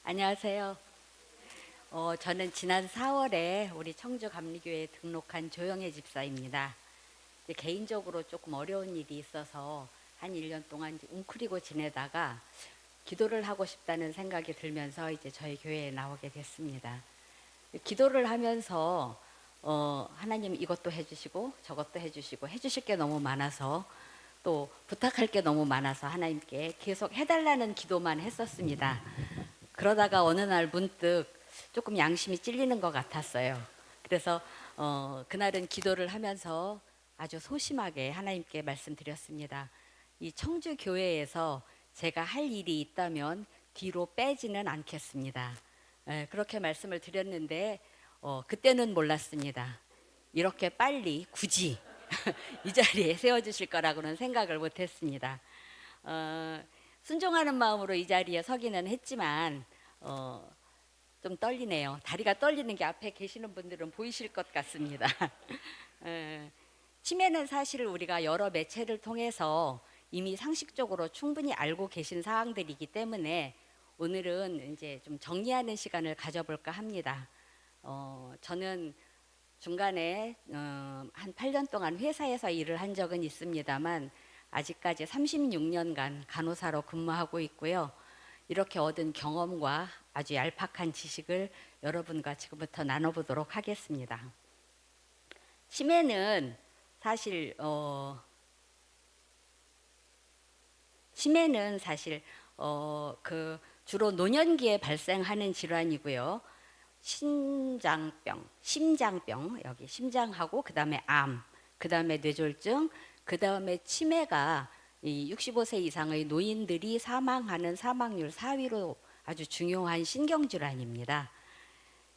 안녕하세요. 저는 지난 4월에 우리 청주 감리교회에 등록한 조영애 집사입니다. 이제 개인적으로 조금 어려운 일이 있어서 한 1년 동안 이제 웅크리고 지내다가 기도를 하고 싶다는 생각이 들면서 이제 저희 교회에 나오게 됐습니다. 기도를 하면서 하나님 이것도 해주시고 저것도 해주시고 해주실 게 너무 많아서 또 부탁할 게 너무 많아서 하나님께 계속 해달라는 기도만 했었습니다. 그러다가 어느 날 문득 조금 양심이 찔리는 것 같았어요. 그래서 그날은 기도를 하면서 아주 소심하게 하나님께 말씀드렸습니다. 이 청주 교회에서 제가 할 일이 있다면 뒤로 빼지는 않겠습니다. 그렇게 말씀을 드렸는데 그때는 몰랐습니다. 이렇게 빨리 굳이 이 자리에 세워주실 거라고는 생각을 못했습니다. 어, 순종하는 마음으로 이 자리에 서기는 했지만 좀 떨리네요. 다리가 떨리는 게 앞에 계시는 분들은 보이실 것 같습니다. 치매는 사실 우리가 여러 매체를 통해서 이미 상식적으로 충분히 알고 계신 사항들이기 때문에 오늘은 이제 좀 정리하는 시간을 가져볼까 합니다. 저는 중간에 한 8년 동안 회사에서 일을 한 적은 있습니다만 아직까지 36년간 간호사로 근무하고 있고요. 이렇게 얻은 경험과 아주 얄팍한 지식을 여러분과 지금부터 나눠보도록 하겠습니다. 치매는 사실 그 주로 노년기에 발생하는 질환이고요. 심장병, 여기 심장하고 그 다음에 암, 그 다음에 뇌졸중, 그 다음에 치매가 이 65세 이상의 노인들이 사망하는 사망률 4위로 아주 중요한 신경질환입니다.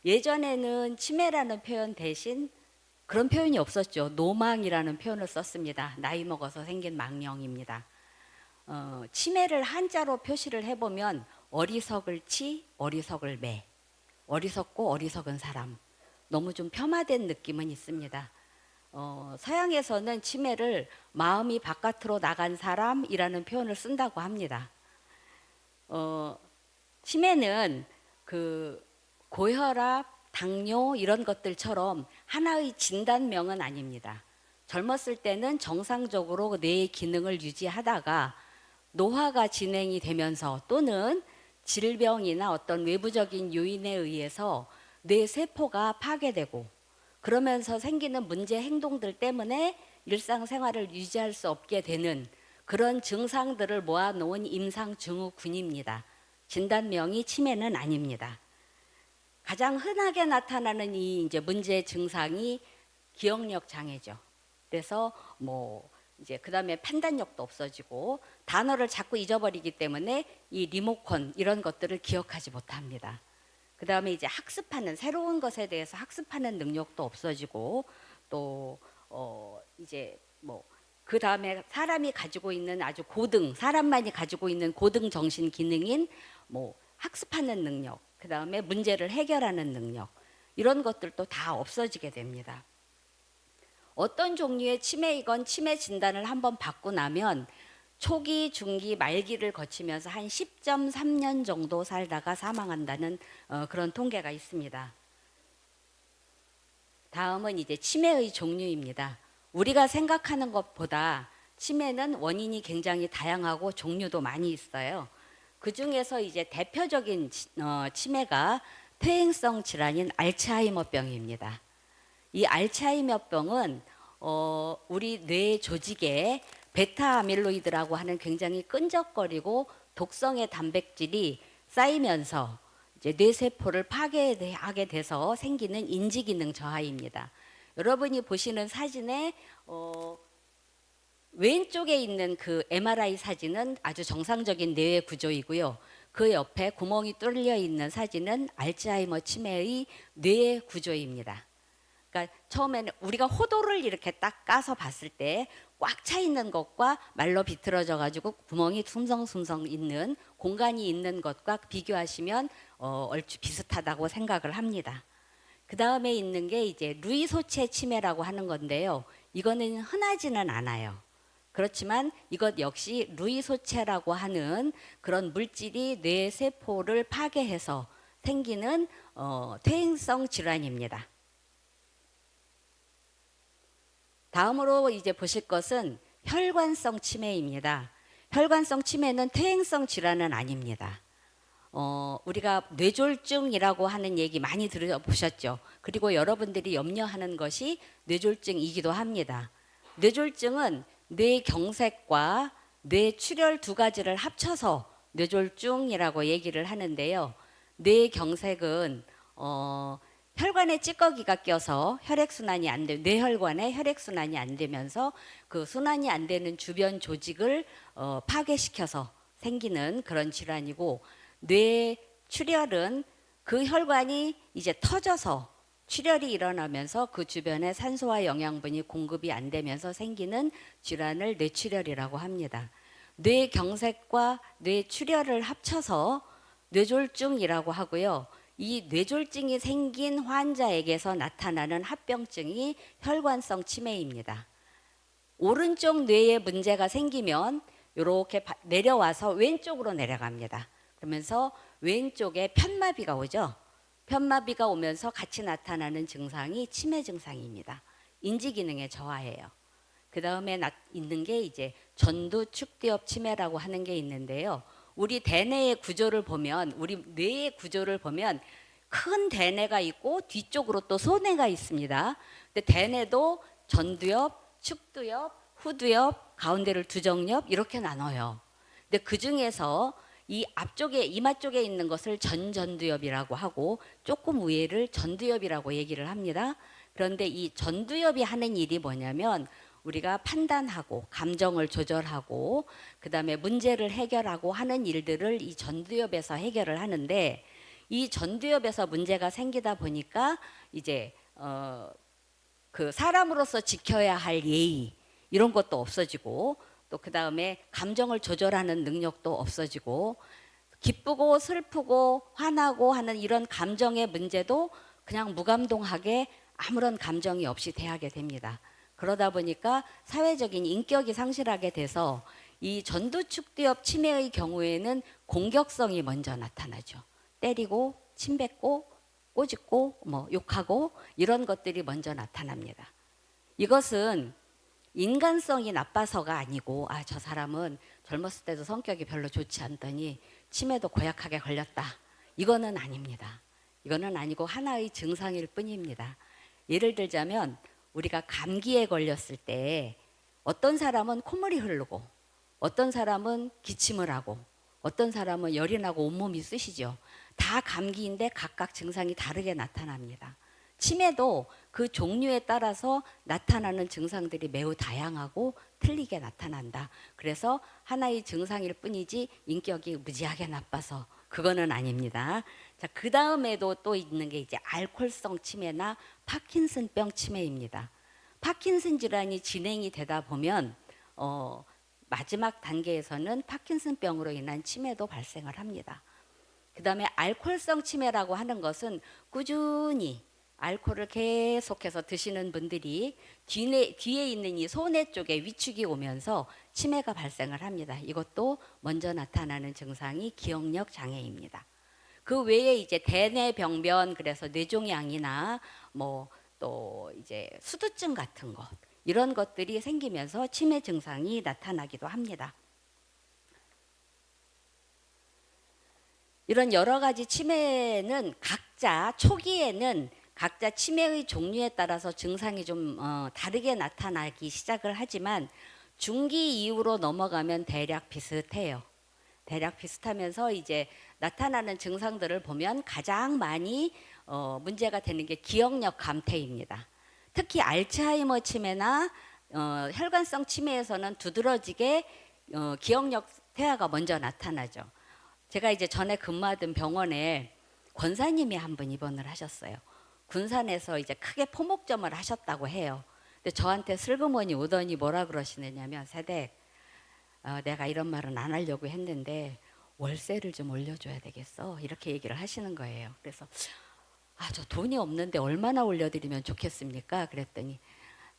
예전에는 치매라는 표현 대신 그런 표현이 없었죠. 노망이라는 표현을 썼습니다. 나이 먹어서 생긴 망령입니다. 치매를 한자로 표시를 해보면 어리석을 치, 어리석을 매. 어리석고 어리석은 사람. 너무 좀 폄하된 느낌은 있습니다. 서양에서는 치매를 마음이 바깥으로 나간 사람이라는 표현을 쓴다고 합니다. 치매는 그 고혈압, 당뇨 이런 것들처럼 하나의 진단명은 아닙니다. 젊었을 때는 정상적으로 뇌의 기능을 유지하다가 노화가 진행이 되면서 또는 질병이나 어떤 외부적인 요인에 의해서 뇌 세포가 파괴되고 그러면서 생기는 문제 행동들 때문에 일상생활을 유지할 수 없게 되는 그런 증상들을 모아놓은 임상증후군입니다. 진단명이 치매는 아닙니다. 가장 흔하게 나타나는 이 이제 문제 증상이 기억력 장애죠. 그래서 이제 그 다음에 판단력도 없어지고 단어를 자꾸 잊어버리기 때문에 이 리모컨 이런 것들을 기억하지 못합니다. 그 다음에 이제 학습하는 새로운 것에 대해서 학습하는 능력도 없어지고 또 이제 그 다음에 사람이 가지고 있는 아주 사람만이 가지고 있는 고등 정신 기능인 학습하는 능력, 그 다음에 문제를 해결하는 능력 이런 것들도 다 없어지게 됩니다. 어떤 종류의 치매이건 치매 진단을 한번 받고 나면 초기, 중기, 말기를 거치면서 한 10.3년 정도 살다가 사망한다는 그런 통계가 있습니다. 다음은 이제 치매의 종류입니다. 우리가 생각하는 것보다 치매는 원인이 굉장히 다양하고 종류도 많이 있어요. 그 중에서 이제 대표적인 치매가 퇴행성 질환인 알츠하이머병입니다. 이 알츠하이머병은 우리 뇌 조직에 베타 아밀로이드라고 하는 굉장히 끈적거리고 독성의 단백질이 쌓이면서 이제 뇌세포를 파괴하게 돼서 생기는 인지기능 저하입니다. 여러분이 보시는 사진에 왼쪽에 있는 그 MRI 사진은 아주 정상적인 뇌의 구조이고요. 그 옆에 구멍이 뚫려 있는 사진은 알츠하이머 치매의 뇌의 구조입니다. 그러니까 처음에는 우리가 호도를 이렇게 딱 까서 봤을 때 꽉 차 있는 것과 말로 비틀어져 가지고 구멍이 숭성숭성 있는 공간이 있는 것과 비교하시면 얼추 비슷하다고 생각을 합니다. 그 다음에 있는 게 이제 루이 소체 치매라고 하는 건데요. 이거는 흔하지는 않아요. 그렇지만 이것 역시 루이소체라고 하는 그런 물질이 뇌 세포를 파괴해서 생기는 퇴행성 질환입니다. 다음으로 이제 보실 것은 혈관성 치매입니다. 혈관성 치매는 퇴행성 질환은 아닙니다. 우리가 뇌졸중이라고 하는 얘기 많이 들어보셨죠? 그리고 여러분들이 염려하는 것이 뇌졸중이기도 합니다. 뇌졸중은 뇌경색과 뇌출혈 두 가지를 합쳐서 뇌졸중이라고 얘기를 하는데요. 뇌경색은 혈관에 찌꺼기가 껴서 혈액순환이 안 돼, 뇌혈관에 혈액순환이 안 되면서 그 순환이 안 되는 주변 조직을 파괴시켜서 생기는 그런 질환이고, 뇌출혈은 그 혈관이 이제 터져서 출혈이 일어나면서 그 주변에 산소와 영양분이 공급이 안 되면서 생기는 질환을 뇌출혈이라고 합니다. 뇌경색과 뇌출혈을 합쳐서 뇌졸중이라고 하고요. 이 뇌졸중이 생긴 환자에게서 나타나는 합병증이 혈관성 치매입니다. 오른쪽 뇌에 문제가 생기면 이렇게 내려와서 왼쪽으로 내려갑니다. 그러면서 왼쪽에 편마비가 오죠. 편마비가 오면서 같이 나타나는 증상이 치매 증상입니다. 인지 기능의 저하예요. 그 다음에 있는 게 이제 전두축두엽 치매라고 하는 게 있는데요. 우리 대뇌의 구조를 보면, 우리 뇌의 구조를 보면 큰 대뇌가 있고 뒤쪽으로 또 소뇌가 있습니다. 근데 대뇌도 전두엽, 축두엽, 후두엽, 가운데를 두정엽 이렇게 나눠요. 근데 그 중에서 이 앞쪽에 이마 쪽에 있는 것을 전두엽이라고 하고 조금 위에를 전두엽이라고 얘기를 합니다. 그런데 이 전두엽이 하는 일이 뭐냐면 우리가 판단하고 감정을 조절하고 그다음에 문제를 해결하고 하는 일들을 이 전두엽에서 해결을 하는데, 이 전두엽에서 문제가 생기다 보니까 이제 그 사람으로서 지켜야 할 예의 이런 것도 없어지고, 또 그 다음에 감정을 조절하는 능력도 없어지고, 기쁘고 슬프고 화나고 하는 이런 감정의 문제도 그냥 무감동하게 아무런 감정이 없이 대하게 됩니다. 그러다 보니까 사회적인 인격이 상실하게 돼서 이 전두축두엽 치매의 경우에는 공격성이 먼저 나타나죠. 때리고 침뱉고 꼬집고 뭐 욕하고 이런 것들이 먼저 나타납니다. 이것은 인간성이 나빠서가 아니고, 아, 저 사람은 젊었을 때도 성격이 별로 좋지 않더니 치매도 고약하게 걸렸다, 이거는 아닙니다. 이거는 아니고 하나의 증상일 뿐입니다. 예를 들자면 우리가 감기에 걸렸을 때 어떤 사람은 콧물이 흐르고 어떤 사람은 기침을 하고 어떤 사람은 열이 나고 온몸이 쑤시죠. 다 감기인데 각각 증상이 다르게 나타납니다. 치매도 그 종류에 따라서 나타나는 증상들이 매우 다양하고 틀리게 나타난다. 그래서 하나의 증상일 뿐이지 인격이 무지하게 나빠서 그거는 아닙니다. 자, 그 다음에도 또 있는 게 이제 알코올성 치매나 파킨슨병 치매입니다. 파킨슨 질환이 진행이 되다 보면 마지막 단계에서는 파킨슨병으로 인한 치매도 발생을 합니다. 그 다음에 알코올성 치매라고 하는 것은 꾸준히 알코올을 계속해서 드시는 분들이 뒤에 있는 이 소뇌 쪽에 위축이 오면서 치매가 발생을 합니다. 이것도 먼저 나타나는 증상이 기억력 장애입니다. 그 외에 이제 대뇌병변, 그래서 뇌종양이나 뭐 또 이제 수두증 같은 것, 이런 것들이 생기면서 치매 증상이 나타나기도 합니다. 이런 여러 가지 치매는 각자 초기에는 각자 치매의 종류에 따라서 증상이 좀 다르게 나타나기 시작을 하지만 중기 이후로 넘어가면 대략 비슷해요. 대략 비슷하면서 이제 나타나는 증상들을 보면 가장 많이 문제가 되는 게 기억력 감퇴입니다. 특히 알츠하이머 치매나 혈관성 치매에서는 두드러지게 기억력 퇴화가 먼저 나타나죠. 제가 이제 전에 근무하던 병원에 권사님이 한 분 입원을 하셨어요. 군산에서 이제 크게 포목점을 하셨다고 해요. 근데 저한테 슬그머니 오더니 뭐라 그러시느냐면, 세댁, 내가 이런 말은 안 하려고 했는데 월세를 좀 올려줘야 되겠어, 이렇게 얘기를 하시는 거예요. 그래서 저 돈이 없는데 얼마나 올려드리면 좋겠습니까? 그랬더니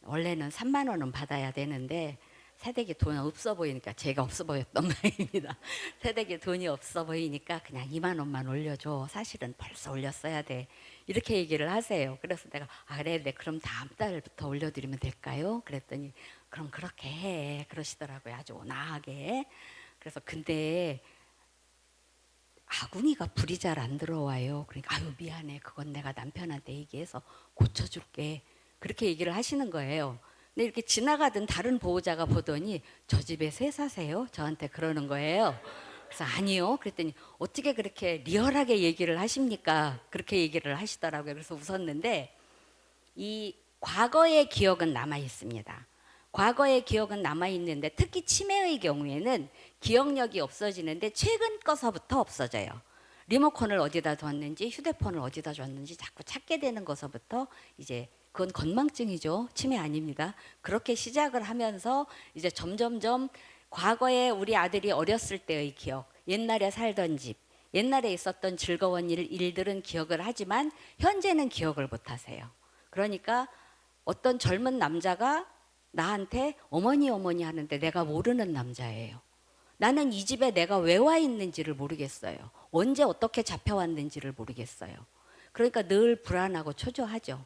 원래는 3만 원은 받아야 되는데 새댁이 돈 없어 보이니까 제가 없어 보였던 모양입니다. 새댁이 돈이 없어 보이니까 그냥 2만 원만 올려줘. 사실은 벌써 올렸어야 돼. 이렇게 얘기를 하세요. 그래서 내가 그래, 네, 그럼 다음 달부터 올려드리면 될까요? 그랬더니 그럼 그렇게 해. 그러시더라고요. 아주 온화하게. 그래서 근데 아궁이가 불이 잘 안 들어와요. 그러니까 아유 미안해. 그건 내가 남편한테 얘기해서 고쳐줄게. 그렇게 얘기를 하시는 거예요. 근데 이렇게 지나가던 다른 보호자가 보더니 저 집에 새 사세요? 저한테 그러는 거예요. 그래서 아니요. 그랬더니 어떻게 그렇게 리얼하게 얘기를 하십니까? 그렇게 얘기를 하시더라고요. 그래서 웃었는데 이 과거의 기억은 남아 있습니다. 과거의 기억은 남아 있는데 특히 치매의 경우에는 기억력이 없어지는데 최근 거서부터 없어져요. 리모컨을 어디다 뒀는지 휴대폰을 어디다 줬는지 자꾸 찾게 되는 거서부터 이제 그건 건망증이죠. 치매 아닙니다. 그렇게 시작을 하면서 이제 점점점 과거에 우리 아들이 어렸을 때의 기억, 옛날에 살던 집, 옛날에 있었던 즐거운 일들은 기억을 하지만 현재는 기억을 못 하세요. 그러니까 어떤 젊은 남자가 나한테 어머니 어머니 하는데 내가 모르는 남자예요. 나는 이 집에 내가 왜 와 있는지를 모르겠어요. 언제 어떻게 잡혀왔는지를 모르겠어요. 그러니까 늘 불안하고 초조하죠.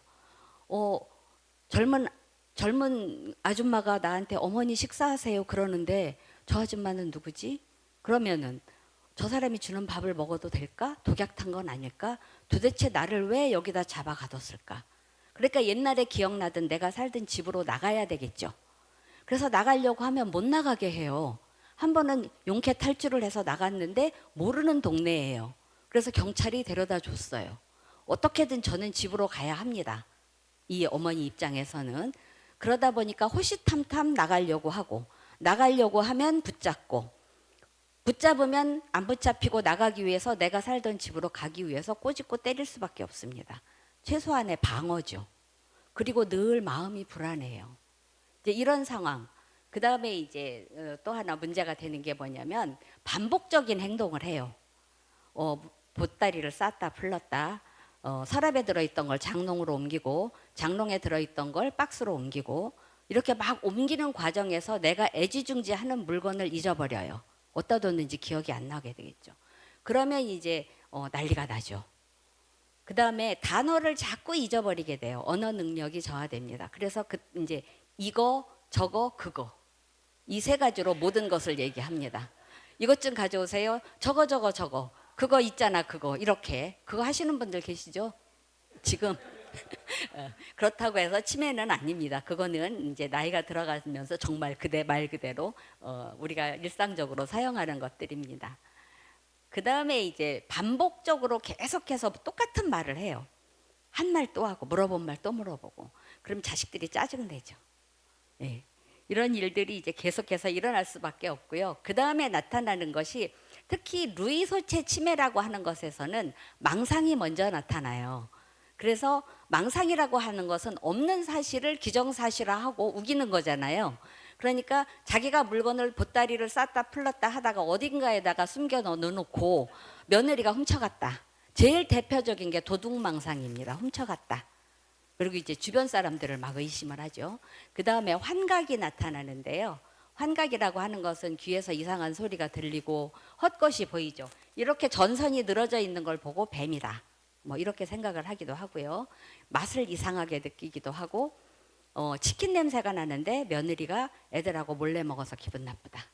어, 젊은 아줌마가 나한테 어머니 식사하세요 그러는데 저 아줌마는 누구지? 그러면은 저 사람이 주는 밥을 먹어도 될까? 독약 탄 건 아닐까? 도대체 나를 왜 여기다 잡아 가뒀을까? 그러니까 옛날에 기억나던 내가 살던 집으로 나가야 되겠죠. 그래서 나가려고 하면 못 나가게 해요. 한 번은 용케 탈출을 해서 나갔는데 모르는 동네예요. 그래서 경찰이 데려다 줬어요. 어떻게든 저는 집으로 가야 합니다. 이 어머니 입장에서는. 그러다 보니까 호시탐탐 나가려고 하고 나가려고 하면 붙잡고 붙잡으면 안 붙잡히고 나가기 위해서 내가 살던 집으로 가기 위해서 꼬집고 때릴 수밖에 없습니다. 최소한의 방어죠. 그리고 늘 마음이 불안해요. 이제 이런 상황. 그 다음에 이제 또 하나 문제가 되는 게 뭐냐면 반복적인 행동을 해요. 보따리를 쌌다 풀렀다. 서랍에 들어있던 걸 장롱으로 옮기고 장롱에 들어있던 걸 박스로 옮기고 이렇게 막 옮기는 과정에서 내가 애지중지하는 물건을 잊어버려요. 어디다 뒀는지 기억이 안 나게 되겠죠. 그러면 이제 난리가 나죠. 그 다음에 단어를 자꾸 잊어버리게 돼요. 언어 능력이 저하됩니다. 그래서 이제 이거, 저거, 그거 이 세 가지로 모든 것을 얘기합니다. 이것 좀 가져오세요. 저거. 그거 있잖아, 그거. 이렇게. 그거 하시는 분들 계시죠? 지금. 그렇다고 해서 치매는 아닙니다. 그거는 이제 나이가 들어가면서 정말 말 그대로 우리가 일상적으로 사용하는 것들입니다. 그 다음에 이제 반복적으로 계속해서 똑같은 말을 해요. 한 말 또 하고 물어본 말 또 물어보고 그럼 자식들이 짜증내죠. 네. 이런 일들이 이제 계속해서 일어날 수밖에 없고요. 그 다음에 나타나는 것이 특히 루이소체 치매라고 하는 것에서는 망상이 먼저 나타나요. 그래서 망상이라고 하는 것은 없는 사실을 기정사실화하고 우기는 거잖아요. 그러니까 자기가 물건을 보따리를 쌌다 풀렀다 하다가 어딘가에다가 숨겨 넣어놓고 며느리가 훔쳐갔다. 제일 대표적인 게 도둑망상입니다. 훔쳐갔다. 그리고 이제 주변 사람들을 막 의심을 하죠. 그 다음에 환각이 나타나는데요. 환각이라고 하는 것은 귀에서 이상한 소리가 들리고 헛것이 보이죠. 이렇게 전선이 늘어져 있는 걸 보고 뱀이다. 뭐 이렇게 생각을 하기도 하고요. 맛을 이상하게 느끼기도 하고 치킨 냄새가 나는데 며느리가 애들하고 몰래 먹어서 기분 나쁘다.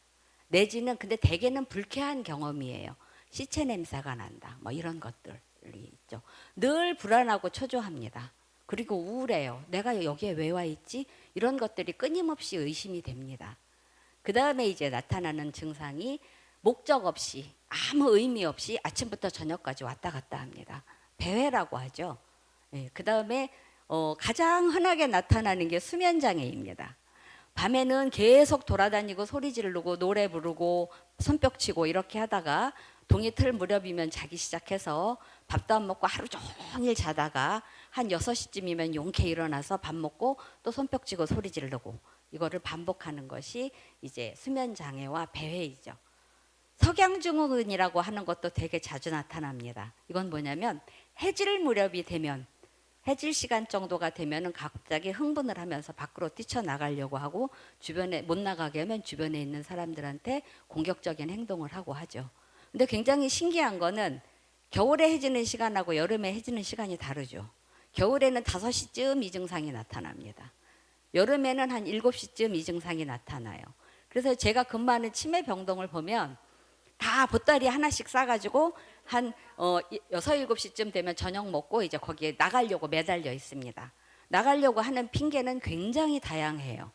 내지는 근데 대개는 불쾌한 경험이에요. 시체 냄새가 난다. 뭐 이런 것들이 있죠. 늘 불안하고 초조합니다. 그리고 우울해요. 내가 여기에 왜 와 있지? 이런 것들이 끊임없이 의심이 됩니다. 그 다음에 이제 나타나는 증상이 목적 없이 아무 의미 없이 아침부터 저녁까지 왔다 갔다 합니다. 배회라고 하죠. 그 다음에 가장 흔하게 나타나는 게 수면장애입니다. 밤에는 계속 돌아다니고 소리 지르고 노래 부르고 손뼉 치고 이렇게 하다가 동이 틀 무렵이면 자기 시작해서 밥도 안 먹고 하루 종일 자다가 한 6시쯤이면 용케 일어나서 밥 먹고 또 손뼉 치고 소리 지르고 이거를 반복하는 것이 이제 수면장애와 배회이죠. 석양증후군이라고 하는 것도 되게 자주 나타납니다. 이건 뭐냐면 해질 무렵이 되면 해질 시간 정도가 되면은 갑자기 흥분을 하면서 밖으로 뛰쳐나가려고 하고 주변에 못 나가게 하면 주변에 있는 사람들한테 공격적인 행동을 하고 하죠. 근데 굉장히 신기한 거는 겨울에 해지는 시간하고 여름에 해지는 시간이 다르죠. 겨울에는 5시쯤 이 증상이 나타납니다. 여름에는 한 7시쯤 이 증상이 나타나요. 그래서 제가 근무하는 치매 병동을 보면 다 보따리 하나씩 싸가지고 한 6, 7시쯤 되면 저녁 먹고 이제 거기에 나가려고 매달려 있습니다. 나가려고 하는 핑계는 굉장히 다양해요.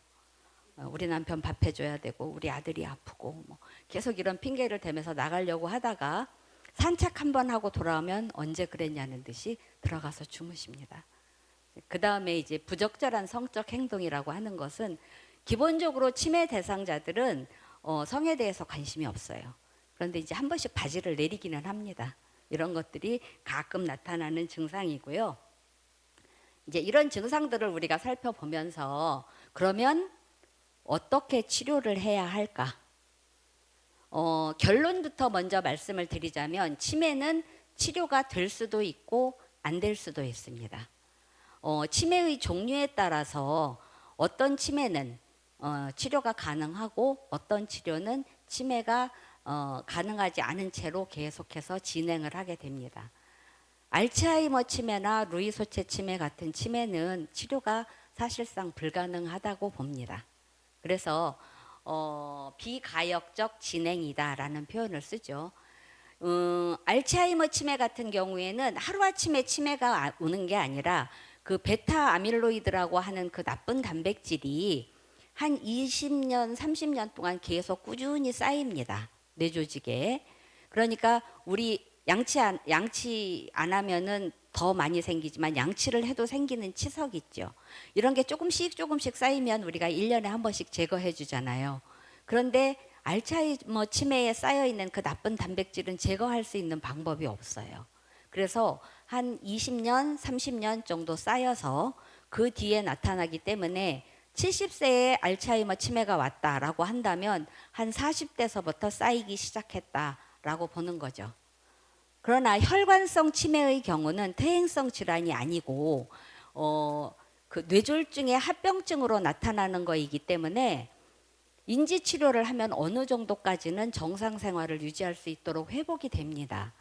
우리 남편 밥 해줘야 되고 우리 아들이 아프고 뭐 계속 이런 핑계를 대면서 나가려고 하다가 산책 한번 하고 돌아오면 언제 그랬냐는 듯이 들어가서 주무십니다. 그 다음에 이제 부적절한 성적 행동이라고 하는 것은 기본적으로 치매 대상자들은 성에 대해서 관심이 없어요. 그런데 이제 한 번씩 바지를 내리기는 합니다. 이런 것들이 가끔 나타나는 증상이고요. 이제 이런 증상들을 우리가 살펴보면서 그러면 어떻게 치료를 해야 할까? 결론부터 먼저 말씀을 드리자면 치매는 치료가 될 수도 있고 안 될 수도 있습니다. 치매의 종류에 따라서 어떤 치매는 치료가 가능하고 어떤 치료는 치매가 가능하지 않은 채로 계속해서 진행을 하게 됩니다. 알츠하이머 치매나 루이 소체 치매 같은 치매는 치료가 사실상 불가능하다고 봅니다. 그래서 비가역적 진행이다라는 표현을 쓰죠. 알츠하이머 치매 같은 경우에는 하루아침에 치매가 오는 게 아니라 그 베타 아밀로이드라고 하는 그 나쁜 단백질이 한 20년, 30년 동안 계속 꾸준히 쌓입니다. 뇌 조직에. 그러니까 우리 양치 안 하면은 더 많이 생기지만 양치를 해도 생기는 치석 있죠. 이런 게 조금씩 쌓이면 우리가 1년에 한 번씩 제거해 주잖아요. 그런데 알츠하이머 치매에 쌓여 있는 그 나쁜 단백질은 제거할 수 있는 방법이 없어요. 그래서 한 20년, 30년 정도 쌓여서 그 뒤에 나타나기 때문에 70세에 알츠하이머 치매가 왔다라고 한다면 한 40대서부터 쌓이기 시작했다라고 보는 거죠. 그러나 혈관성 치매의 경우는 퇴행성 질환이 아니고 그 뇌졸중의 합병증으로 나타나는 거이기 때문에 인지 치료를 하면 어느 정도까지는 정상 생활을 유지할 수 있도록 회복이 됩니다.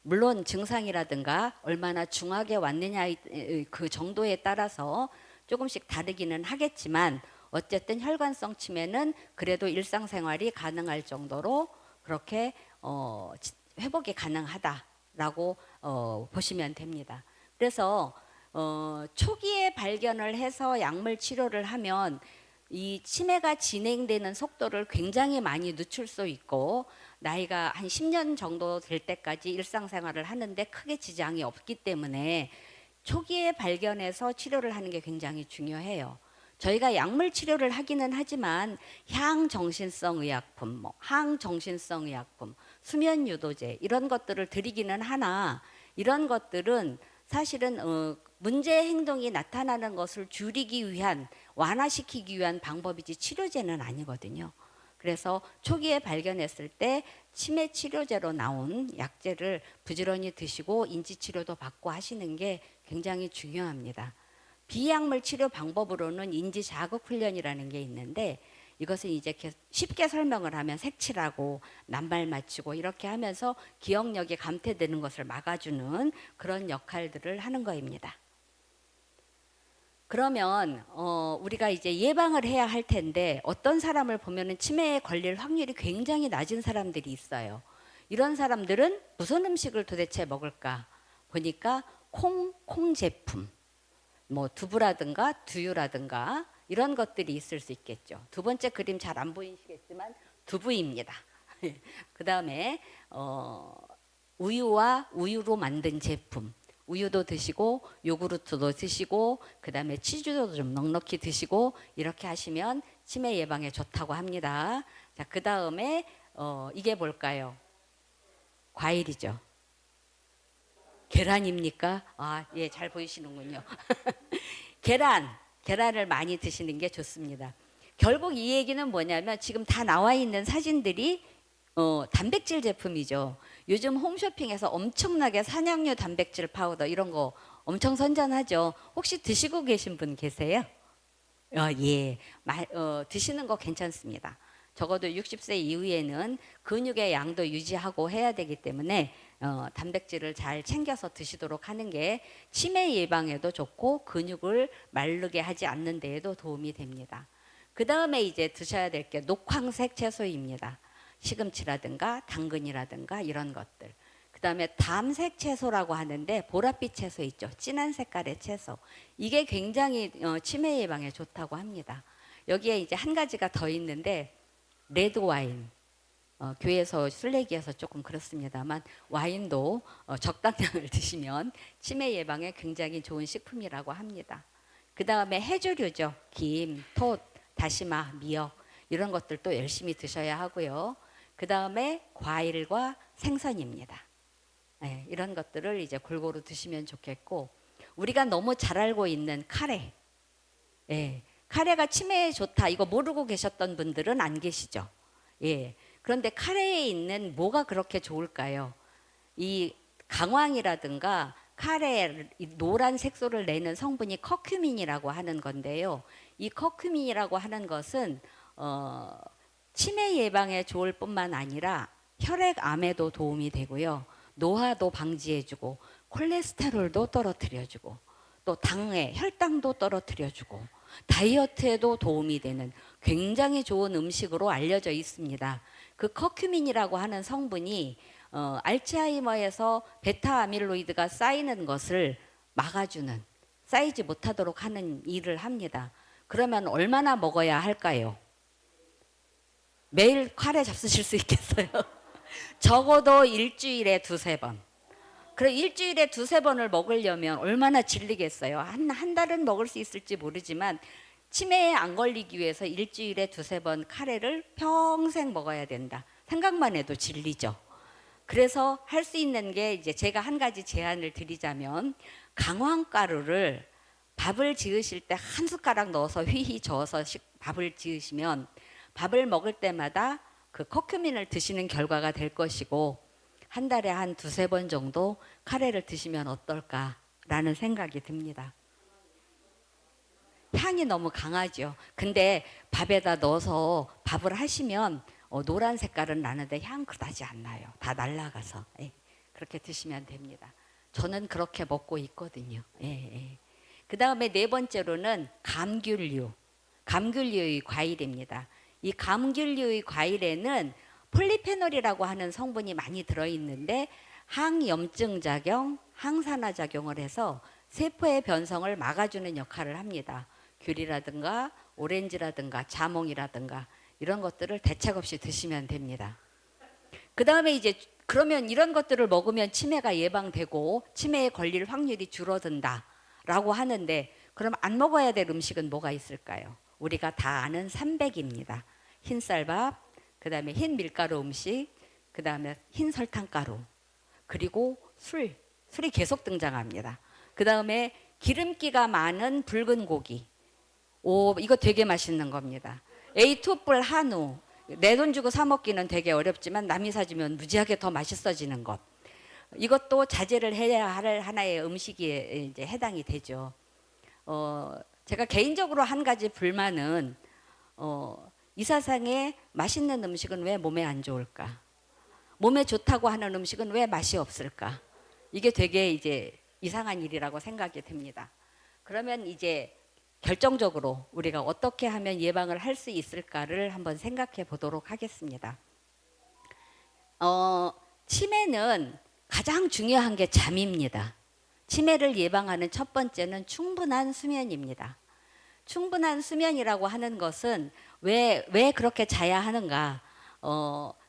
물론 증상이라든가 얼마나 중하게 왔느냐 그 정도에 따라서 조금씩 다르기는 하겠지만 어쨌든 혈관성 치매는 그래도 일상생활이 가능할 정도로 그렇게 회복이 가능하다라고 보시면 됩니다. 그래서 초기에 발견을 해서 약물 치료를 하면 이 치매가 진행되는 속도를 굉장히 많이 늦출 수 있고 나이가 한 10년 정도 될 때까지 일상생활을 하는데 크게 지장이 없기 때문에 초기에 발견해서 치료를 하는 게 굉장히 중요해요. 저희가 약물 치료를 하기는 하지만 향정신성 의약품, 항정신성 의약품, 수면 유도제 이런 것들을 드리기는 하나 이런 것들은 사실은 문제 행동이 나타나는 것을 줄이기 위한 완화시키기 위한 방법이지 치료제는 아니거든요. 그래서 초기에 발견했을 때 치매 치료제로 나온 약제를 부지런히 드시고 인지치료도 받고 하시는 게 굉장히 중요합니다. 비약물 치료 방법으로는 인지 자극 훈련이라는 게 있는데 이것은 이제 쉽게 설명을 하면 색칠하고 낱말 맞추고 이렇게 하면서 기억력이 감퇴되는 것을 막아주는 그런 역할들을 하는 거입니다. 그러면 우리가 이제 예방을 해야 할 텐데 어떤 사람을 보면은 치매에 걸릴 확률이 굉장히 낮은 사람들이 있어요. 이런 사람들은 무슨 음식을 도대체 먹을까 보니까 콩 제품, 뭐 두부라든가 두유라든가 이런 것들이 있을 수 있겠죠. 두 번째 그림 잘 안 보이시겠지만 두부입니다. 그 다음에 우유와 우유로 만든 제품, 우유도 드시고 요구르트도 드시고 그 다음에 치즈도 좀 넉넉히 드시고 이렇게 하시면 치매 예방에 좋다고 합니다. 자, 그 다음에 이게 뭘까요? 과일이죠. 계란입니까? 아, 예, 잘 보이시는군요. 계란을 많이 드시는 게 좋습니다. 결국 이 얘기는 뭐냐면 지금 다 나와 있는 사진들이 단백질 제품이죠. 요즘 홈쇼핑에서 엄청나게 산양류 단백질 파우더 이런 거 엄청 선전하죠. 혹시 드시고 계신 분 계세요? 예, 드시는 거 괜찮습니다. 적어도 60세 이후에는 근육의 양도 유지하고 해야 되기 때문에 단백질을 잘 챙겨서 드시도록 하는 게 치매 예방에도 좋고 근육을 마르게 하지 않는 데에도 도움이 됩니다. 그 다음에 이제 드셔야 될 게 녹황색 채소입니다. 시금치라든가 당근이라든가 이런 것들. 그 다음에 담색 채소라고 하는데 보랏빛 채소 있죠. 진한 색깔의 채소. 이게 굉장히 치매 예방에 좋다고 합니다. 여기에 이제 한 가지가 더 있는데 레드 와인. 교회에서 술래기여서 조금 그렇습니다만 와인도 적당량을 드시면 치매 예방에 굉장히 좋은 식품이라고 합니다. 그 다음에 해조류죠. 김, 톳, 다시마, 미역 이런 것들도 열심히 드셔야 하고요. 그 다음에 과일과 생선입니다. 네, 이런 것들을 이제 골고루 드시면 좋겠고 우리가 너무 잘 알고 있는 카레. 예, 카레가 치매에 좋다 이거 모르고 계셨던 분들은 안 계시죠. 예, 그런데 카레에 있는 뭐가 그렇게 좋을까요? 이 강황이라든가 카레 노란 색소를 내는 성분이 커큐민이라고 하는 건데요. 이 커큐민이라고 하는 것은 치매 예방에 좋을 뿐만 아니라 혈액암에도 도움이 되고요. 노화도 방지해주고 콜레스테롤도 떨어뜨려주고 또 당의 혈당도 떨어뜨려주고 다이어트에도 도움이 되는 굉장히 좋은 음식으로 알려져 있습니다. 그 커큐민이라고 하는 성분이 알츠하이머에서 베타 아밀로이드가 쌓이는 것을 막아주는 쌓이지 못하도록 하는 일을 합니다. 그러면 얼마나 먹어야 할까요? 매일 카레 잡수실 수 있겠어요? 적어도 일주일에 두세 번. 그럼 일주일에 두세 번을 먹으려면 얼마나 질리겠어요? 한 달은 먹을 수 있을지 모르지만 치매에 안 걸리기 위해서 일주일에 두세 번 카레를 평생 먹어야 된다. 생각만 해도 질리죠. 그래서 할 수 있는 게 이제 제가 한 가지 제안을 드리자면 강황가루를 밥을 지으실 때 한 숟가락 넣어서 휘휘 저어서 밥을 지으시면 밥을 먹을 때마다 그 커큐민을 드시는 결과가 될 것이고 한 달에 한 두세 번 정도 카레를 드시면 어떨까라는 생각이 듭니다. 향이 너무 강하죠. 근데 밥에다 넣어서 밥을 하시면 노란 색깔은 나는데 향 그다지 안 나요. 다 날아가서. 예, 그렇게 드시면 됩니다. 저는 그렇게 먹고 있거든요. 예, 예. 그 다음에 네 번째로는 감귤류의 과일입니다. 이 감귤류의 과일에는 폴리페놀이라고 하는 성분이 많이 들어있는데 항염증 작용, 항산화 작용을 해서 세포의 변성을 막아주는 역할을 합니다. 귤이라든가 오렌지라든가 자몽이라든가 이런 것들을 대책 없이 드시면 됩니다. 그 다음에 이제 그러면 이런 것들을 먹으면 치매가 예방되고 치매에 걸릴 확률이 줄어든다 라고 하는데 그럼 안 먹어야 될 음식은 뭐가 있을까요? 우리가 다 아는 삼백입니다. 흰쌀밥, 그 다음에 흰 밀가루 음식, 그 다음에 흰 설탕가루, 그리고 술이 계속 등장합니다. 그 다음에 기름기가 많은 붉은 고기. 이거 되게 맛있는 겁니다. A2뿔 한우. 내 돈 주고 사 먹기는 되게 어렵지만 남이 사주면 무지하게 더 맛있어지는 것. 이것도 자제를 해야 할 하나의 음식에 이제 해당이 되죠. 제가 개인적으로 한 가지 불만은 이 세상에 맛있는 음식은 왜 몸에 안 좋을까? 몸에 좋다고 하는 음식은 왜 맛이 없을까? 이게 되게 이제 이상한 일이라고 생각이 됩니다. 그러면 이제 결정적으로 우리가 어떻게 하면 예방을 할 수 있을까를 한번 생각해 보도록 하겠습니다. 치매는 가장 중요한 게 잠입니다. 치매를 예방하는 첫 번째는 충분한 수면입니다. 충분한 수면이라고 하는 것은 왜 그렇게 자야 하는가?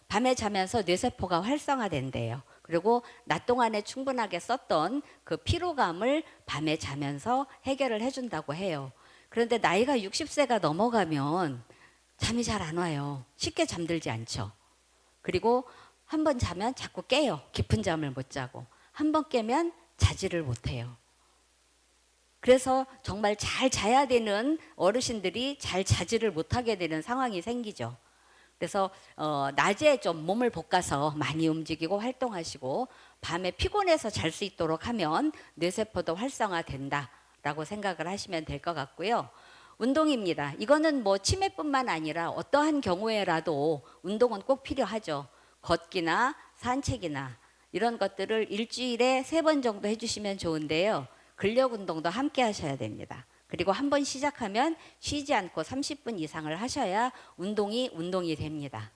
밤에 자면서 뇌세포가 활성화된대요. 그리고 낮 동안에 충분하게 썼던 그 피로감을 밤에 자면서 해결을 해준다고 해요. 그런데 나이가 60세가 넘어가면 잠이 잘 안 와요. 쉽게 잠들지 않죠. 그리고 한 번 자면 자꾸 깨요. 깊은 잠을 못 자고. 한 번 깨면 자지를 못해요. 그래서 정말 잘 자야 되는 어르신들이 잘 자지를 못하게 되는 상황이 생기죠. 그래서 낮에 좀 몸을 볶아서 많이 움직이고 활동하시고 밤에 피곤해서 잘 수 있도록 하면 뇌세포도 활성화된다라고 생각을 하시면 될 것 같고요. 운동입니다. 이거는 뭐 치매뿐만 아니라 어떠한 경우에라도 운동은 꼭 필요하죠. 걷기나 산책이나 이런 것들을 일주일에 3번 정도 해주시면 좋은데요. 근력 운동도 함께 하셔야 됩니다. 그리고 한번 시작하면 쉬지 않고 30분 이상을 하셔야 운동이 됩니다.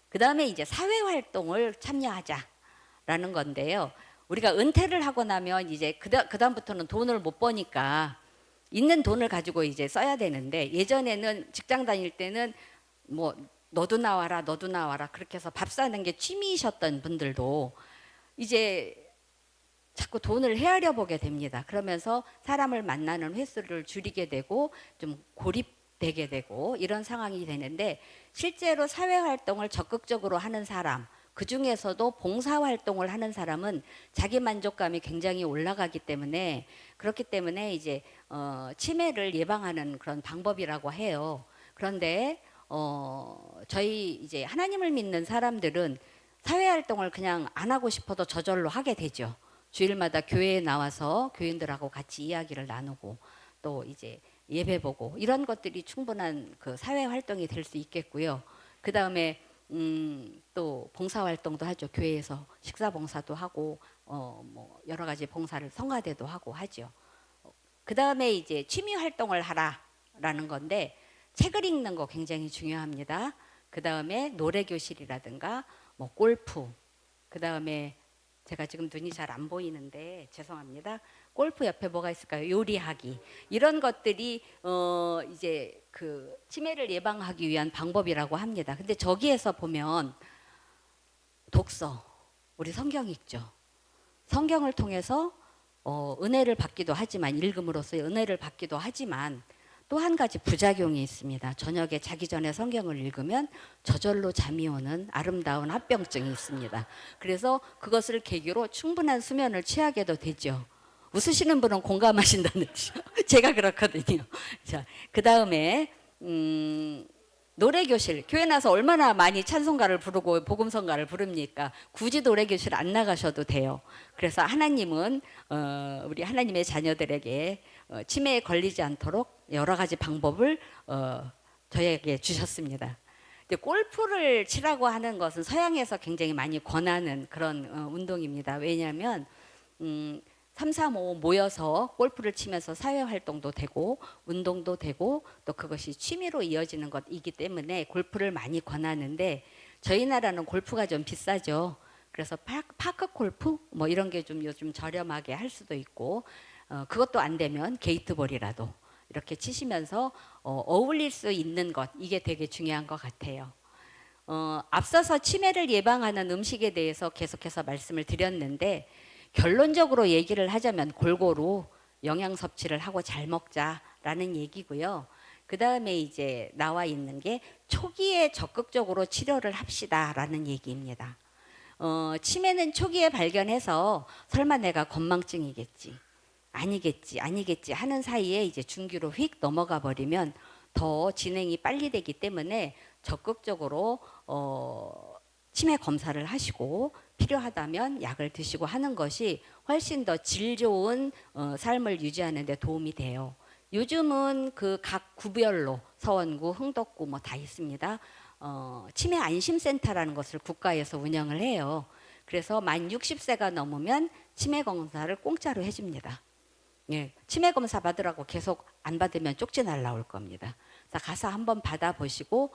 그 다음에 이제 사회활동을 참여하자라는 건데요. 우리가 은퇴를 하고 나면 이제 그다음부터는 돈을 못 버니까 있는 돈을 가지고 이제 써야 되는데, 예전에는 직장 다닐 때는 뭐 너도 나와라 그렇게 해서 밥 사는 게 취미이셨던 분들도 이제 자꾸 돈을 헤아려 보게 됩니다. 그러면서 사람을 만나는 횟수를 줄이게 되고 좀 고립되게 되고 이런 상황이 되는데, 실제로 사회활동을 적극적으로 하는 사람, 그 중에서도 봉사활동을 하는 사람은 자기 만족감이 굉장히 올라가기 때문에, 그렇기 때문에 이제 치매를 예방하는 그런 방법이라고 해요. 그런데 저희 이제 하나님을 믿는 사람들은 사회활동을 그냥 안 하고 싶어도 저절로 하게 되죠. 주일마다 교회에 나와서 교인들하고 같이 이야기를 나누고 또 이제 예배 보고 이런 것들이 충분한 그 사회 활동이 될 수 있겠고요. 그 다음에 또 봉사 활동도 하죠. 교회에서 식사 봉사도 하고 뭐 여러 가지 봉사를 성가대도 하고 하죠. 그 다음에 이제 취미 활동을 하라라는 건데, 책을 읽는 거 굉장히 중요합니다. 그 다음에 노래 교실이라든가 뭐 골프, 그 다음에 제가 지금 눈이 잘 안 보이는데 죄송합니다. 골프 옆에 뭐가 있을까요? 요리하기. 이런 것들이 이제 그 치매를 예방하기 위한 방법이라고 합니다. 근데 저기에서 보면 독서, 우리 성경 읽죠. 성경을 통해서 은혜를 받기도 하지만, 읽음으로써 은혜를 받기도 하지만 또 한 가지 부작용이 있습니다. 저녁에 자기 전에 성경을 읽으면 저절로 잠이 오는 아름다운 합병증이 있습니다. 그래서 그것을 계기로 충분한 수면을 취하게도 되죠. 웃으시는 분은 공감하신다는 듯이요. 제가 그렇거든요. 자, 그 다음에 노래교실, 교회 나서 얼마나 많이 찬송가를 부르고 복음성가를 부릅니까? 굳이 노래교실 안 나가셔도 돼요. 그래서 하나님은 우리 하나님의 자녀들에게 치매에 걸리지 않도록 여러 가지 방법을 저에게 주셨습니다. 골프를 치라고 하는 것은 서양에서 굉장히 많이 권하는 그런 운동입니다. 왜냐하면 3, 4, 5 모여서 골프를 치면서 사회활동도 되고 운동도 되고 또 그것이 취미로 이어지는 것이기 때문에 골프를 많이 권하는데, 저희 나라는 골프가 좀 비싸죠. 그래서 파크 골프 뭐 이런 게 좀 요즘 저렴하게 할 수도 있고, 그것도 안 되면 게이트볼이라도 이렇게 치시면서 어울릴 수 있는 것, 이게 되게 중요한 것 같아요. 앞서서 치매를 예방하는 음식에 대해서 계속해서 말씀을 드렸는데, 결론적으로 얘기를 하자면 골고루 영양 섭취를 하고 잘 먹자라는 얘기고요. 그 다음에 이제 나와 있는 게 초기에 적극적으로 치료를 합시다라는 얘기입니다. 치매는 초기에 발견해서 설마 내가 건망증이겠지, 아니겠지 하는 사이에 이제 중기로 휙 넘어가 버리면 더 진행이 빨리 되기 때문에 적극적으로 치매 검사를 하시고 필요하다면 약을 드시고 하는 것이 훨씬 더 질 좋은 삶을 유지하는 데 도움이 돼요. 요즘은 그 각 구별로 서원구, 흥덕구 뭐 다 있습니다. 치매 안심센터라는 것을 국가에서 운영을 해요. 그래서 만 60세가 넘으면 치매 검사를 공짜로 해줍니다. 예, 치매 검사 받으라고 계속 안 받으면 쪽지 날라올 겁니다. 그래서 가서 한번 받아보시고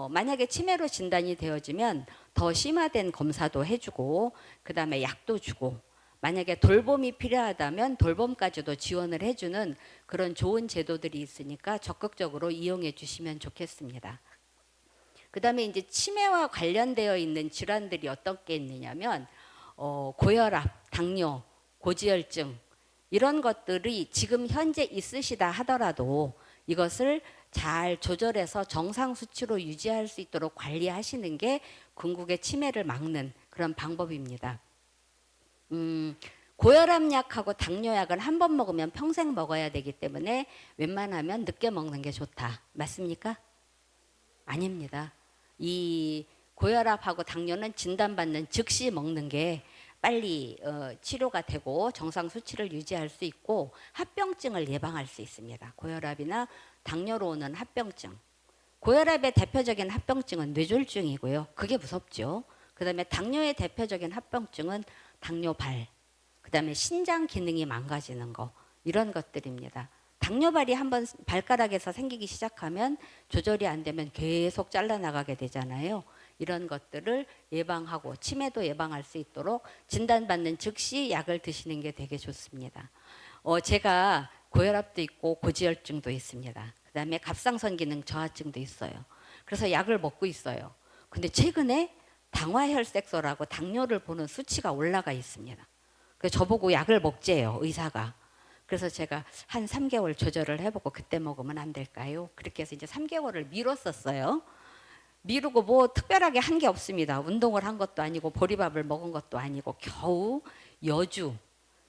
만약에 치매로 진단이 되어지면 더 심화된 검사도 해주고 그 다음에 약도 주고, 만약에 돌봄이 필요하다면 돌봄까지도 지원을 해주는 그런 좋은 제도들이 있으니까 적극적으로 이용해 주시면 좋겠습니다. 그 다음에 이제 치매와 관련되어 있는 질환들이 어떤 게 있느냐면 고혈압, 당뇨, 고지혈증 이런 것들이 지금 현재 있으시다 하더라도 이것을 잘 조절해서 정상 수치로 유지할 수 있도록 관리하시는 게 궁극의 치매를 막는 그런 방법입니다. 고혈압 약하고 당뇨 약은 한 번 먹으면 평생 먹어야 되기 때문에 웬만하면 늦게 먹는 게 좋다. 맞습니까? 아닙니다. 이 고혈압하고 당뇨는 진단받는 즉시 먹는 게 빨리 치료가 되고 정상 수치를 유지할 수 있고 합병증을 예방할 수 있습니다. 고혈압이나 당뇨로 오는 합병증. 고혈압의 대표적인 합병증은 뇌졸중이고요. 그게 무섭죠. 그다음에 당뇨의 대표적인 합병증은 당뇨발. 그다음에 신장 기능이 망가지는 거. 이런 것들입니다. 당뇨발이 한번 발가락에서 생기기 시작하면 조절이 안 되면 계속 잘라나가게 되잖아요. 이런 것들을 예방하고 치매도 예방할 수 있도록 진단받는 즉시 약을 드시는 게 되게 좋습니다. 제가 고혈압도 있고 고지혈증도 있습니다. 그다음에 갑상선 기능 저하증도 있어요. 그래서 약을 먹고 있어요. 근데 최근에 당화혈색소라고 당뇨를 보는 수치가 올라가 있습니다. 그래서 저보고 약을 먹재요, 의사가. 그래서 제가 한 3개월 조절을 해보고 그때 먹으면 안 될까요? 그렇게 해서 이제 3개월을 미뤘었어요. 미루고 뭐 특별하게 한 게 없습니다. 운동을 한 것도 아니고 보리밥을 먹은 것도 아니고 겨우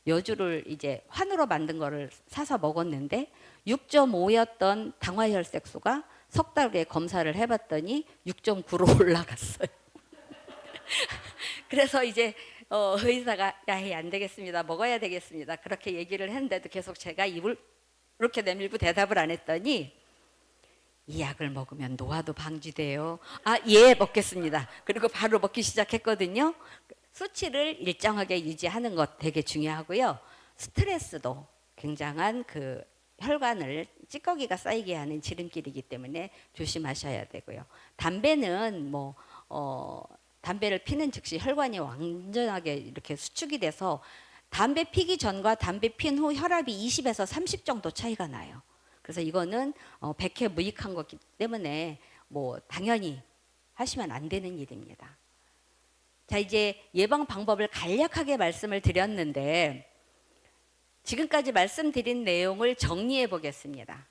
여주를 이제 환으로 만든 거를 사서 먹었는데 6.5였던 당화혈색소가 석 달 후에 검사를 해봤더니 6.9로 올라갔어요. 그래서 이제 의사가 야해 안 되겠습니다. 먹어야 되겠습니다. 그렇게 얘기를 했는데도 계속 제가 입을 이렇게 내밀고 대답을 안 했더니 이 약을 먹으면 노화도 방지돼요. 아, 예, 먹겠습니다. 그리고 바로 먹기 시작했거든요. 수치를 일정하게 유지하는 것 되게 중요하고요. 스트레스도 굉장한 그 혈관을 찌꺼기가 쌓이게 하는 지름길이기 때문에 조심하셔야 되고요. 담배는 담배를 피는 즉시 혈관이 완전하게 이렇게 수축이 돼서 담배 피기 전과 담배 핀 후 혈압이 20에서 30 정도 차이가 나요. 그래서 이거는 백해 무익한 거기 때문에 당연히 하시면 안 되는 일입니다. 자, 이제 예방 방법을 간략하게 말씀을 드렸는데 지금까지 말씀드린 내용을 정리해 보겠습니다.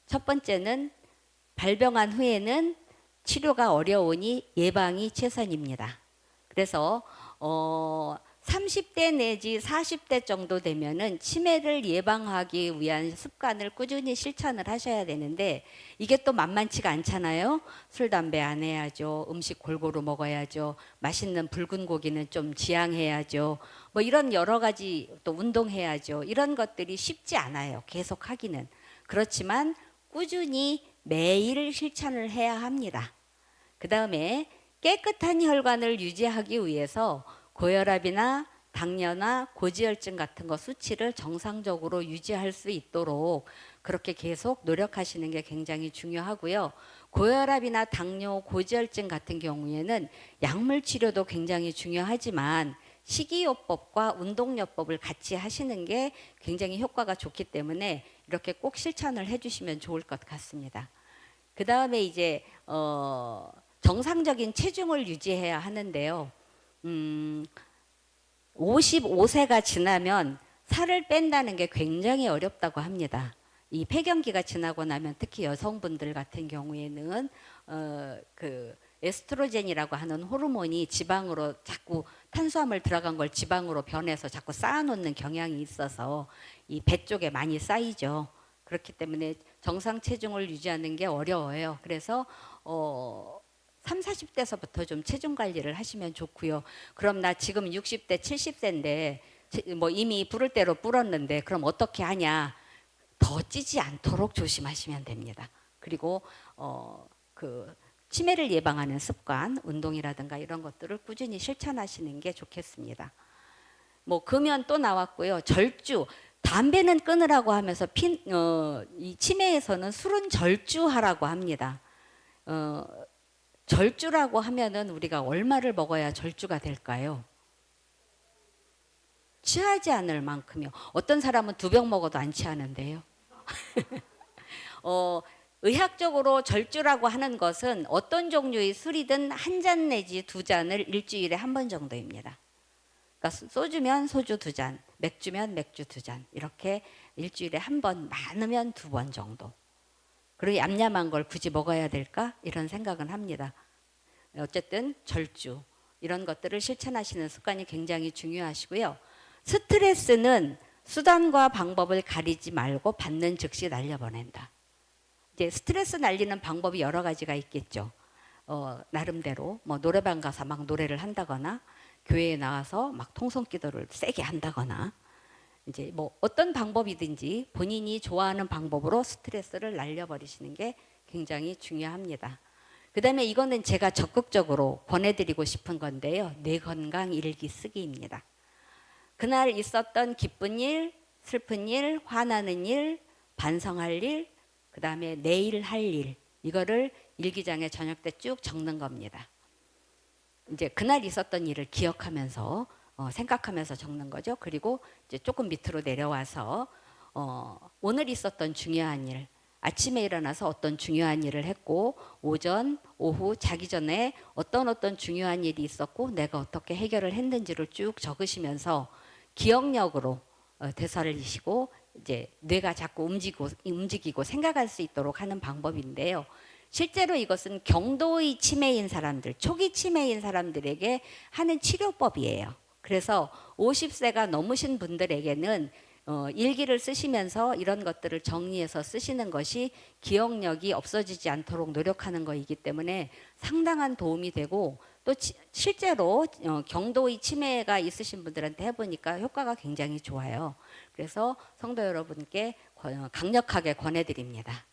첫 번째는 발병한 후에는 치료가 어려우니 예방이 최선입니다. 그래서 30대 내지 40대 정도 되면은 치매를 예방하기 위한 습관을 꾸준히 실천을 하셔야 되는데 이게 또 만만치가 않잖아요. 술, 담배 안 해야죠. 음식 골고루 먹어야죠. 맛있는 붉은 고기는 좀 지양해야죠. 이런 여러 가지 또 운동해야죠. 이런 것들이 쉽지 않아요. 계속 하기는. 그렇지만 꾸준히 매일 실천을 해야 합니다. 그 다음에 깨끗한 혈관을 유지하기 위해서 고혈압이나 당뇨나 고지혈증 같은 거 수치를 정상적으로 유지할 수 있도록 그렇게 계속 노력하시는 게 굉장히 중요하고요. 고혈압이나 당뇨, 고지혈증 같은 경우에는 약물 치료도 굉장히 중요하지만 식이요법과 운동요법을 같이 하시는 게 굉장히 효과가 좋기 때문에 이렇게 꼭 실천을 해주시면 좋을 것 같습니다. 그 다음에 이제 정상적인 체중을 유지해야 하는데요. 55세가 지나면 살을 뺀다는 게 굉장히 어렵다고 합니다. 이 폐경기가 지나고 나면 특히 여성분들 같은 경우에는 그 에스트로겐이라고 하는 호르몬이 지방으로 자꾸 탄수화물 들어간 걸 지방으로 변해서 자꾸 쌓아놓는 경향이 있어서 이 배 쪽에 많이 쌓이죠. 그렇기 때문에 정상 체중을 유지하는 게 어려워요. 그래서 30, 40대서부터 좀 체중 관리를 하시면 좋고요. 그럼 나 지금 60대, 70세인데 이미 부를 대로 불었는데 그럼 어떻게 하냐? 더 찌지 않도록 조심하시면 됩니다. 그리고 치매를 예방하는 습관, 운동이라든가 이런 것들을 꾸준히 실천하시는 게 좋겠습니다. 금연 또 나왔고요. 절주. 담배는 끊으라고 하면서 이 치매에서는 술은 절주하라고 합니다. 절주라고 하면은 우리가 얼마를 먹어야 절주가 될까요? 취하지 않을 만큼이요. 어떤 사람은 2병 먹어도 안 취하는데요. 의학적으로 절주라고 하는 것은 어떤 종류의 술이든 1잔 내지 2잔을 일주일에 1번 정도입니다. 그러니까 소주면 소주 2잔, 맥주면 맥주 2잔 이렇게 일주일에 1번, 많으면 2번 정도. 그리고 얌얌한 걸 굳이 먹어야 될까? 이런 생각은 합니다. 어쨌든 절주 이런 것들을 실천하시는 습관이 굉장히 중요하시고요. 스트레스는 수단과 방법을 가리지 말고 받는 즉시 날려보낸다. 이제 스트레스 날리는 방법이 여러 가지가 있겠죠. 나름대로 노래방 가서 막 노래를 한다거나 교회에 나와서 막 통성기도를 세게 한다거나 이제 뭐 어떤 방법이든지 본인이 좋아하는 방법으로 스트레스를 날려버리시는 게 굉장히 중요합니다. 그다음에 이거는 제가 적극적으로 권해드리고 싶은 건데요. 뇌 건강 일기 쓰기입니다. 그날 있었던 기쁜 일, 슬픈 일, 화나는 일, 반성할 일, 그다음에 내일 할 일, 이거를 일기장에 저녁 때 쭉 적는 겁니다. 이제 그날 있었던 일을 기억하면서 생각하면서 적는 거죠. 그리고 이제 조금 밑으로 내려와서 오늘 있었던 중요한 일, 아침에 일어나서 어떤 중요한 일을 했고 오전, 오후 자기 전에 어떤 중요한 일이 있었고 내가 어떻게 해결을 했는지를 쭉 적으시면서 기억력으로 되살리시고 이제 뇌가 자꾸 움직이고 생각할 수 있도록 하는 방법인데요. 실제로 이것은 경도의 치매인 사람들, 초기 치매인 사람들에게 하는 치료법이에요. 그래서 50세가 넘으신 분들에게는 일기를 쓰시면서 이런 것들을 정리해서 쓰시는 것이 기억력이 없어지지 않도록 노력하는 것이기 때문에 상당한 도움이 되고 또 실제로 경도의 치매가 있으신 분들한테 해보니까 효과가 굉장히 좋아요. 그래서 성도 여러분께 강력하게 권해드립니다.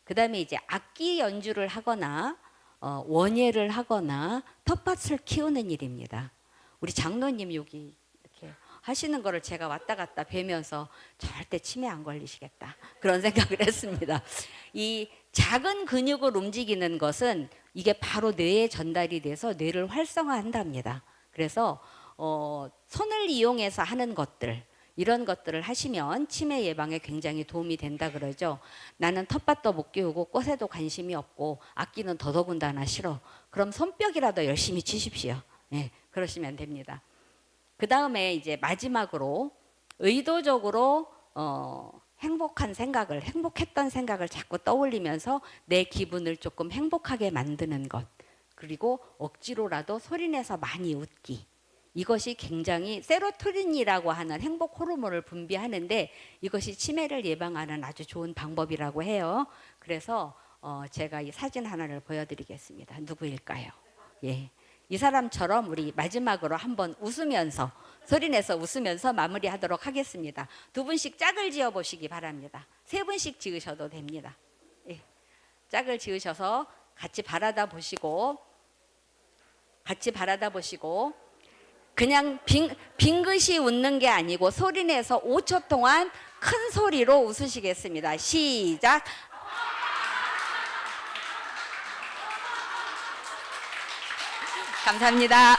그 다음에 이제 악기 연주를 하거나 원예를 하거나 텃밭을 키우는 일입니다. 우리 장로님 여기 이렇게 하시는 거를 제가 왔다 갔다 뵈면서 절대 치매 안 걸리시겠다 그런 생각을 했습니다. 이 작은 근육을 움직이는 것은 이게 바로 뇌에 전달이 돼서 뇌를 활성화한답니다. 그래서 손을 이용해서 하는 것들 이런 것들을 하시면 치매 예방에 굉장히 도움이 된다 그러죠. 나는 텃밭도 못 키우고 꽃에도 관심이 없고 악기는 더더군다나 싫어. 그럼 손뼉이라도 열심히 치십시오. 네, 그러시면 됩니다. 그 다음에 이제 마지막으로 의도적으로 행복했던 생각을 자꾸 떠올리면서 내 기분을 조금 행복하게 만드는 것, 그리고 억지로라도 소리내서 많이 웃기. 이것이 굉장히 세로토닌이라고 하는 행복 호르몬을 분비하는데 이것이 치매를 예방하는 아주 좋은 방법이라고 해요. 그래서 제가 이 사진 하나를 보여드리겠습니다. 누구일까요? 예, 이 사람처럼 우리 마지막으로 한번 웃으면서 소리내서 웃으면서 마무리하도록 하겠습니다. 두 분씩 짝을 지어 보시기 바랍니다. 세 분씩 지으셔도 됩니다. 예, 짝을 지으셔서 같이 바라다 보시고 그냥 빙긋이 웃는 게 아니고 소리내서 5초 동안 큰 소리로 웃으시겠습니다. 시작. 감사합니다.